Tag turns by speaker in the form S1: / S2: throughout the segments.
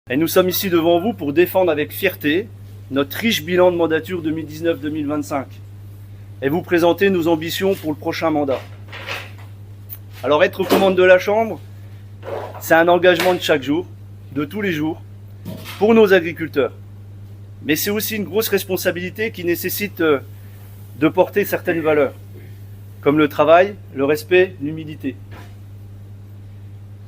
S1: Et nous sommes ici devant vous pour défendre avec fierté notre riche bilan de mandature 2019-2025 et vous présenter nos ambitions pour le prochain mandat. Alors être aux commandes de la Chambre, c'est un engagement de chaque jour, de tous les jours, pour nos agriculteurs. Mais c'est aussi une grosse responsabilité qui nécessite de porter certaines valeurs, comme le travail, le respect, l'humilité.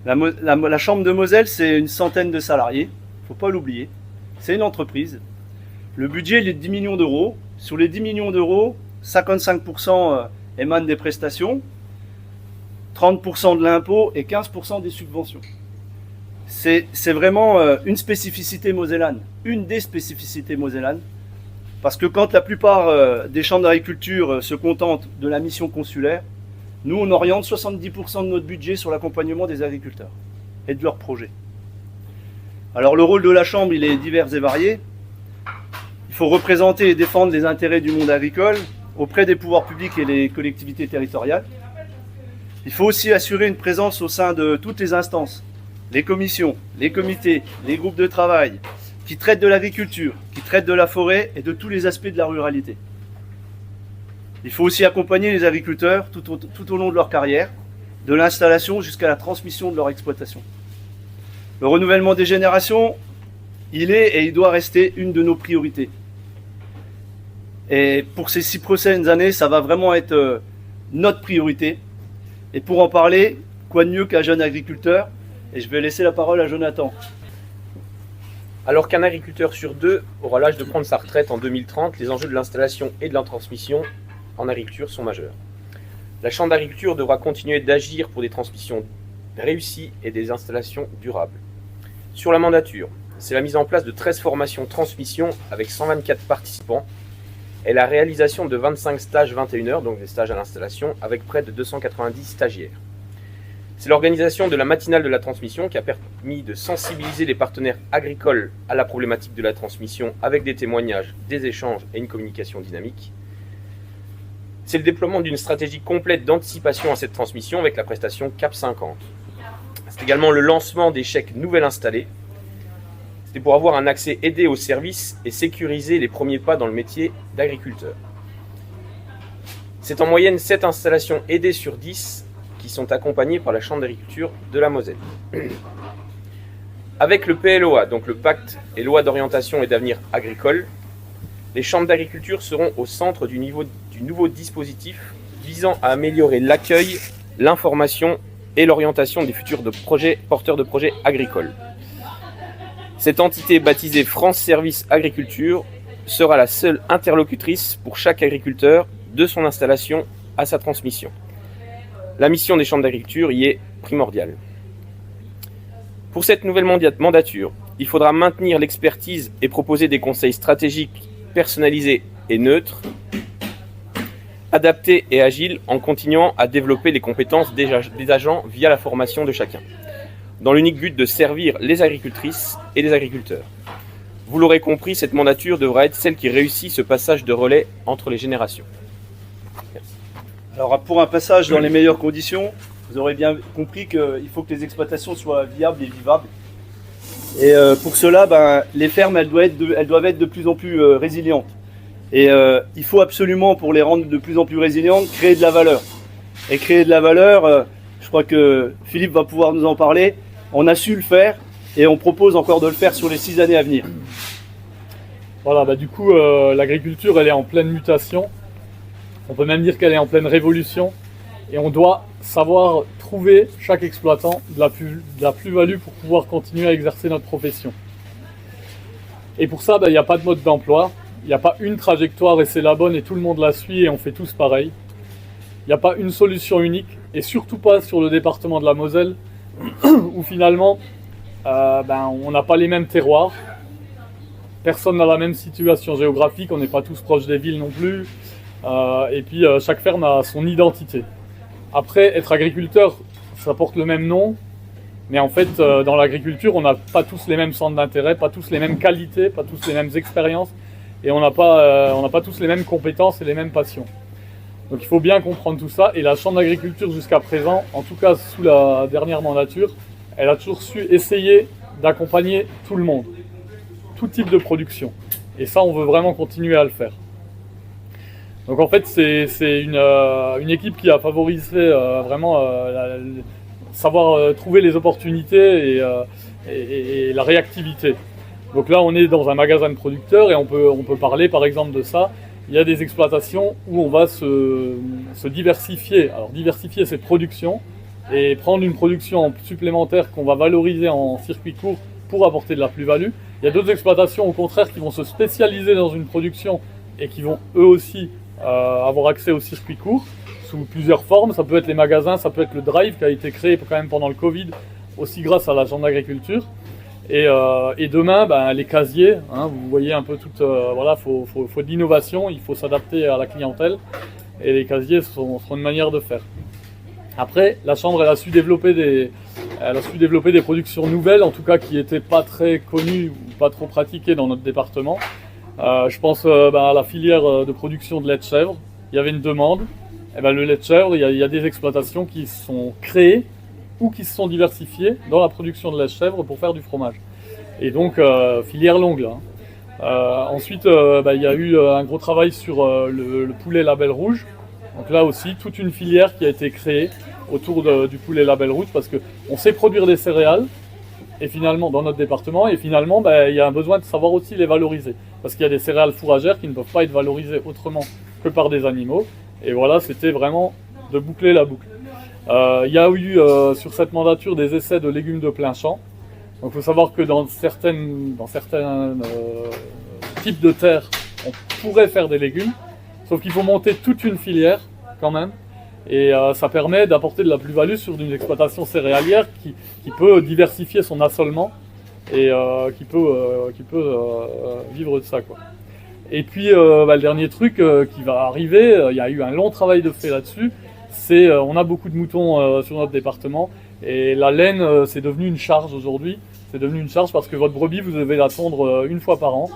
S1: La Chambre de Moselle, c'est une centaine de salariés, il ne faut pas l'oublier. C'est une entreprise. Le budget il est de 10 millions d'euros. Sur les 10 millions d'euros, 55% émanent des prestations, 30% de l'impôt et 15% des subventions. C'est vraiment une spécificité mosellane, une des spécificités mosellanes, parce que quand la plupart des chambres d'agriculture se contentent de la mission consulaire, nous on oriente 70% de notre budget sur l'accompagnement des agriculteurs et de leurs projets. Alors le rôle de la Chambre il est divers et varié. Il faut représenter et défendre les intérêts du monde agricole auprès des pouvoirs publics et des collectivités territoriales. Il faut aussi assurer une présence au sein de toutes les instances, les commissions, les comités, les groupes de travail, qui traitent de l'agriculture, qui traitent de la forêt et de tous les aspects de la ruralité. Il faut aussi accompagner les agriculteurs tout au long de leur carrière, de l'installation jusqu'à la transmission de leur exploitation. Le renouvellement des générations, il est et il doit rester une de nos priorités. Et pour ces 6 prochaines années, ça va vraiment être notre priorité. Et pour en parler, quoi de mieux qu'un jeune agriculteur? Et je vais laisser la parole à Jonathan.
S2: Alors qu'un agriculteur sur 2 aura l'âge de prendre sa retraite en 2030, les enjeux de l'installation et de la transmission en agriculture sont majeurs. La Chambre d'agriculture devra continuer d'agir pour des transmissions réussies et des installations durables. Sur la mandature, c'est la mise en place de 13 formations transmission avec 124 participants et la réalisation de 25 stages 21 heures, donc des stages à l'installation, avec près de 290 stagiaires. C'est l'organisation de la matinale de la transmission qui a permis de sensibiliser les partenaires agricoles à la problématique de la transmission avec des témoignages, des échanges et une communication dynamique. C'est le déploiement d'une stratégie complète d'anticipation à cette transmission avec la prestation CAP 50. C'est également le lancement des chèques nouvelles installées. C'était pour avoir un accès aidé aux services et sécuriser les premiers pas dans le métier d'agriculteur. C'est en moyenne 7 installations aidées sur 10 qui sont accompagnées par la Chambre d'agriculture de la Moselle. Avec le PLOA, donc le Pacte et Loi d'orientation et d'avenir agricole, les chambres d'agriculture seront au centre du nouveau dispositif visant à améliorer l'accueil, l'information et l'orientation des futurs porteurs de projets agricoles. Cette entité baptisée France Service Agriculture sera la seule interlocutrice pour chaque agriculteur de son installation à sa transmission. La mission des chambres d'agriculture y est primordiale. Pour cette nouvelle mandature, il faudra maintenir l'expertise et proposer des conseils stratégiques personnalisés et neutres, adaptés et agiles en continuant à développer les compétences des agents via la formation de chacun, dans l'unique but de servir les agricultrices et les agriculteurs. Vous l'aurez compris, cette mandature devra être celle qui réussit ce passage de relais entre les générations. Merci.
S1: Alors pour un passage dans les meilleures conditions, vous aurez bien compris qu'il faut que les exploitations soient viables et vivables. Et pour cela, les fermes elles doivent être de plus en plus résilientes. Et il faut absolument, pour les rendre de plus en plus résilientes, créer de la valeur. Et créer de la valeur, je crois que Philippe va pouvoir nous en parler, on a su le faire et on propose encore de le faire sur les 6 années à venir.
S3: Voilà, du coup, l'agriculture elle est en pleine mutation. On peut même dire qu'elle est en pleine révolution. Et on doit savoir trouver, chaque exploitant, de la plus-value pour pouvoir continuer à exercer notre profession. Et pour ça, il n'y a pas de mode d'emploi, il n'y a pas une trajectoire et c'est la bonne et tout le monde la suit et on fait tous pareil. Il n'y a pas une solution unique et surtout pas sur le département de la Moselle où finalement on n'a pas les mêmes terroirs. Personne n'a la même situation géographique, on n'est pas tous proches des villes non plus. Et puis chaque ferme a son identité. Après, être agriculteur, ça porte le même nom, mais en fait, dans l'agriculture, on n'a pas tous les mêmes centres d'intérêt, pas tous les mêmes qualités, pas tous les mêmes expériences, et on n'a pas tous les mêmes compétences et les mêmes passions. Donc il faut bien comprendre tout ça, et la Chambre d'agriculture jusqu'à présent, en tout cas sous la dernière mandature, elle a toujours su essayer d'accompagner tout le monde, tout type de production. Et ça, on veut vraiment continuer à le faire. Donc en fait, c'est une équipe qui a favorisé vraiment savoir trouver les opportunités et la réactivité. Donc là, on est dans un magasin de producteurs et on peut parler par exemple de ça. Il y a des exploitations où on va se diversifier. Alors diversifier ses productions et prendre une production supplémentaire qu'on va valoriser en circuit court pour apporter de la plus-value. Il y a d'autres exploitations au contraire qui vont se spécialiser dans une production et qui vont eux aussi avoir accès au circuit court sous plusieurs formes. Ça peut être les magasins, ça peut être le drive qui a été créé quand même pendant le Covid, aussi grâce à la Chambre d'agriculture. Et demain, les casiers, hein, vous voyez un peu tout, voilà, faut de l'innovation, il faut s'adapter à la clientèle et les casiers seront une manière de faire. Après, la Chambre elle a su développer des productions nouvelles, en tout cas qui n'étaient pas très connues ou pas trop pratiquées dans notre département. Je pense à la filière de production de lait de chèvre. Il y avait une demande. Et le lait de chèvre, il y a des exploitations qui sont créées ou qui se sont diversifiées dans la production de lait de chèvre pour faire du fromage. Et donc, filière longue là. Ensuite, il y a eu un gros travail sur le poulet label rouge. Donc là aussi, toute une filière qui a été créée autour du poulet label rouge parce qu'on sait produire des céréales et finalement dans notre département et finalement il y a un besoin de savoir aussi les valoriser parce qu'il y a des céréales fourragères qui ne peuvent pas être valorisées autrement que par des animaux et voilà, c'était vraiment de boucler la boucle. Il y a eu sur cette mandature des essais de légumes de plein champ. Donc il faut savoir que dans certains types de terres on pourrait faire des légumes, sauf qu'il faut monter toute une filière quand même. Et ça permet d'apporter de la plus-value sur une exploitation céréalière qui peut diversifier son assolement et qui peut vivre de ça, quoi. Et puis le dernier truc qui va arriver, il y a eu un long travail de fait là-dessus, c'est on a beaucoup de moutons sur notre département et la laine c'est devenu une charge aujourd'hui. C'est devenu une charge parce que votre brebis vous devez la tondre une fois par an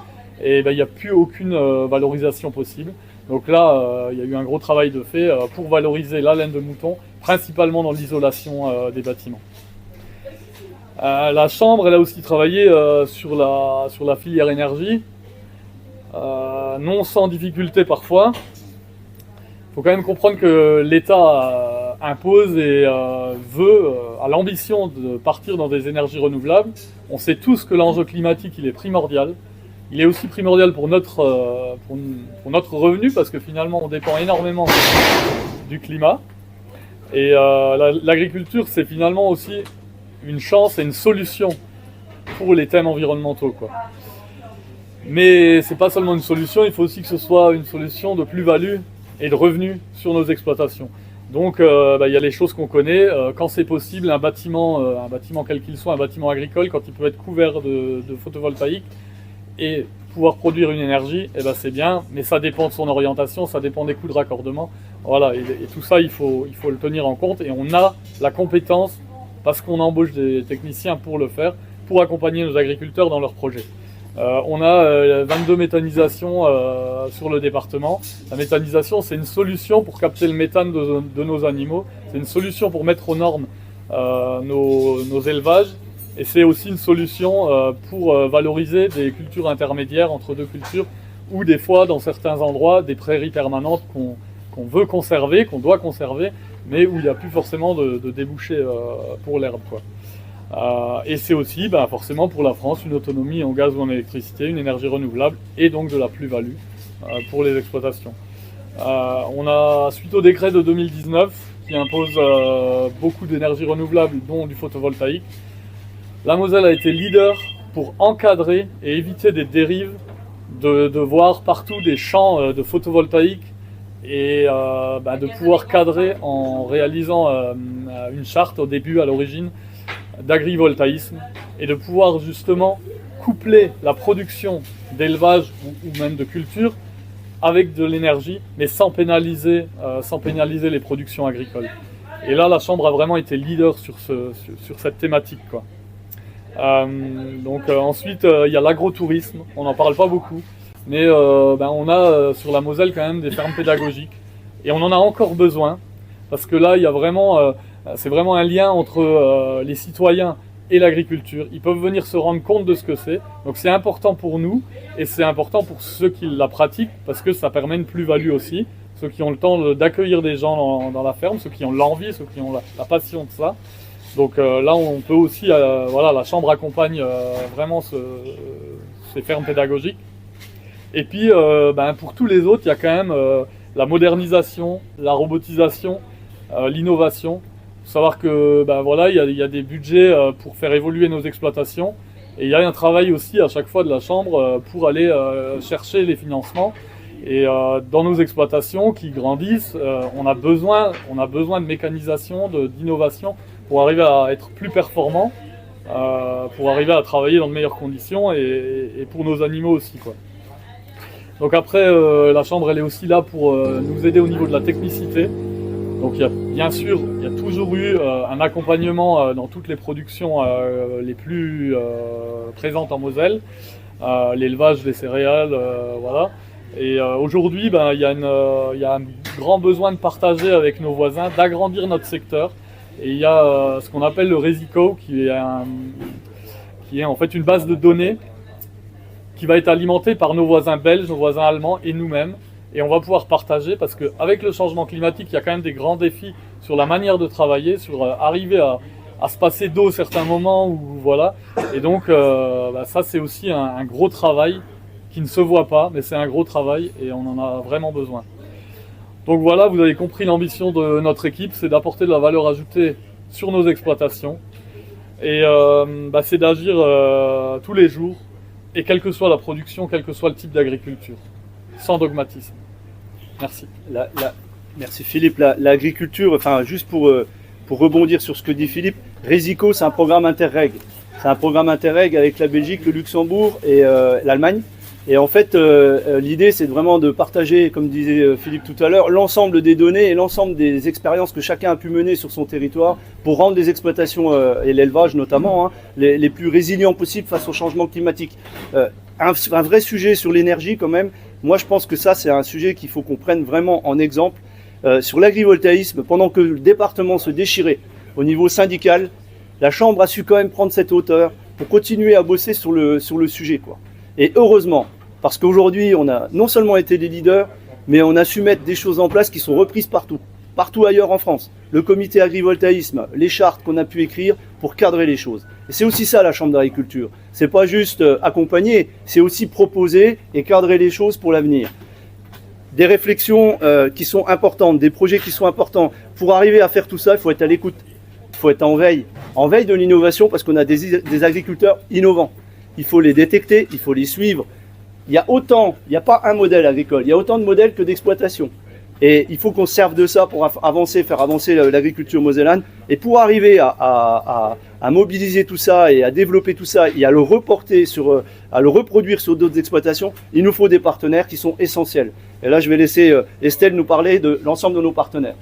S3: et il n'y a plus aucune valorisation possible. Donc là, il y a eu un gros travail de fait pour valoriser la laine de mouton, principalement dans l'isolation des bâtiments. La Chambre, elle a aussi travaillé sur la filière énergie, non sans difficulté parfois. Il faut quand même comprendre que l'État impose et a l'ambition de partir dans des énergies renouvelables. On sait tous que l'enjeu climatique, il est primordial. Il est aussi primordial pour notre revenu parce que finalement on dépend énormément du climat. Et l'agriculture c'est finalement aussi une chance et une solution pour les thèmes environnementaux, quoi. Mais c'est pas seulement une solution, il faut aussi que ce soit une solution de plus-value et de revenus sur nos exploitations. Donc il y a les choses qu'on connaît, quand c'est possible, un bâtiment quel qu'il soit, un bâtiment agricole, quand il peut être couvert de photovoltaïque, et pouvoir produire une énergie, c'est bien, mais ça dépend de son orientation, ça dépend des coûts de raccordement. Voilà, et tout ça, il faut le tenir en compte et on a la compétence, parce qu'on embauche des techniciens pour le faire, pour accompagner nos agriculteurs dans leurs projets. On a 22 méthanisations sur le département. La méthanisation, c'est une solution pour capter le méthane de nos animaux, c'est une solution pour mettre aux normes nos élevages. Et c'est aussi une solution pour valoriser des cultures intermédiaires entre deux cultures ou des fois dans certains endroits des prairies permanentes qu'on veut conserver, qu'on doit conserver, mais où il n'y a plus forcément de débouchés pour l'herbe, quoi. Et c'est aussi forcément pour la France une autonomie en gaz ou en électricité, une énergie renouvelable et donc de la plus-value pour les exploitations. On a, suite au décret de 2019 qui impose beaucoup d'énergie renouvelable dont du photovoltaïque, la Moselle a été leader pour encadrer et éviter des dérives, de voir partout des champs de photovoltaïque et de pouvoir cadrer en réalisant une charte au début, à l'origine, d'agrivoltaïsme et de pouvoir justement coupler la production d'élevage ou même de culture avec de l'énergie, mais sans pénaliser les productions agricoles. Et là, la Chambre a vraiment été leader sur cette thématique, quoi. Ensuite, il y a l'agrotourisme, on n'en parle pas beaucoup, mais on a sur la Moselle quand même des fermes pédagogiques et on en a encore besoin parce que là, il y a vraiment, c'est vraiment un lien entre les citoyens et l'agriculture. Ils peuvent venir se rendre compte de ce que c'est. Donc c'est important pour nous et c'est important pour ceux qui la pratiquent parce que ça permet une plus-value aussi. Ceux qui ont le temps d'accueillir des gens dans la ferme, ceux qui ont l'envie, ceux qui ont la passion de ça. Donc là, on peut aussi, voilà, la chambre accompagne vraiment ces fermes pédagogiques. Et puis, pour tous les autres, il y a quand même la modernisation, la robotisation, l'innovation. Il faut savoir que, voilà, il y a des budgets pour faire évoluer nos exploitations. Et il y a un travail aussi à chaque fois de la chambre pour aller chercher les financements. Et dans nos exploitations qui grandissent, on a besoin de mécanisation, d'innovation pour arriver à être plus performant, pour arriver à travailler dans de meilleures conditions et pour nos animaux aussi, quoi. Donc après, la chambre elle est aussi là pour nous aider au niveau de la technicité. Donc bien sûr, il y a toujours eu un accompagnement dans toutes les productions les plus présentes en Moselle, l'élevage des céréales, voilà. Et aujourd'hui, il y a un grand besoin de partager avec nos voisins, d'agrandir notre secteur. Et il y a ce qu'on appelle le Resico, qui est en fait une base de données qui va être alimentée par nos voisins belges, nos voisins allemands et nous-mêmes. Et on va pouvoir partager parce qu'avec le changement climatique, il y a quand même des grands défis sur la manière de travailler, sur arriver à se passer d'eau à certains moments. Voilà. Et donc ça, c'est aussi un gros travail qui ne se voit pas, mais c'est un gros travail et on en a vraiment besoin. Donc voilà, vous avez compris l'ambition de notre équipe, c'est d'apporter de la valeur ajoutée sur nos exploitations et c'est d'agir tous les jours et quelle que soit la production, quel que soit le type d'agriculture, sans dogmatisme. Merci.
S1: Merci Philippe. L'agriculture, enfin juste pour rebondir sur ce que dit Philippe, Resico c'est un programme Interreg. C'est un programme Interreg avec la Belgique, le Luxembourg et l'Allemagne. Et en fait, l'idée, c'est vraiment de partager, comme disait Philippe tout à l'heure, l'ensemble des données et l'ensemble des expériences que chacun a pu mener sur son territoire pour rendre les exploitations et l'élevage notamment les plus résilients possibles face au changement climatique. Un vrai sujet sur l'énergie quand même. Moi, je pense que ça, c'est un sujet qu'il faut qu'on prenne vraiment en exemple. Sur l'agrivoltaïsme, pendant que le département se déchirait au niveau syndical, la Chambre a su quand même prendre cette hauteur pour continuer à bosser sur le sujet, quoi. Et heureusement, parce qu'aujourd'hui, on a non seulement été les leaders, mais on a su mettre des choses en place qui sont reprises partout ailleurs en France. Le comité agrivoltaïsme, les chartes qu'on a pu écrire pour cadrer les choses. Et c'est aussi ça la Chambre d'agriculture. C'est pas juste accompagner, c'est aussi proposer et cadrer les choses pour l'avenir. Des réflexions qui sont importantes, des projets qui sont importants. Pour arriver à faire tout ça, il faut être à l'écoute. Il faut être en veille de l'innovation parce qu'on a des agriculteurs innovants. Il faut les détecter, il faut les suivre. Il n'y a pas un modèle agricole, il y a autant de modèles que d'exploitation. Et il faut qu'on se serve de ça pour faire avancer l'agriculture mosellane. Et pour arriver à mobiliser tout ça et à développer tout ça et à le reproduire sur d'autres exploitations, il nous faut des partenaires qui sont essentiels. Et là, je vais laisser Estelle nous parler de l'ensemble de nos partenaires.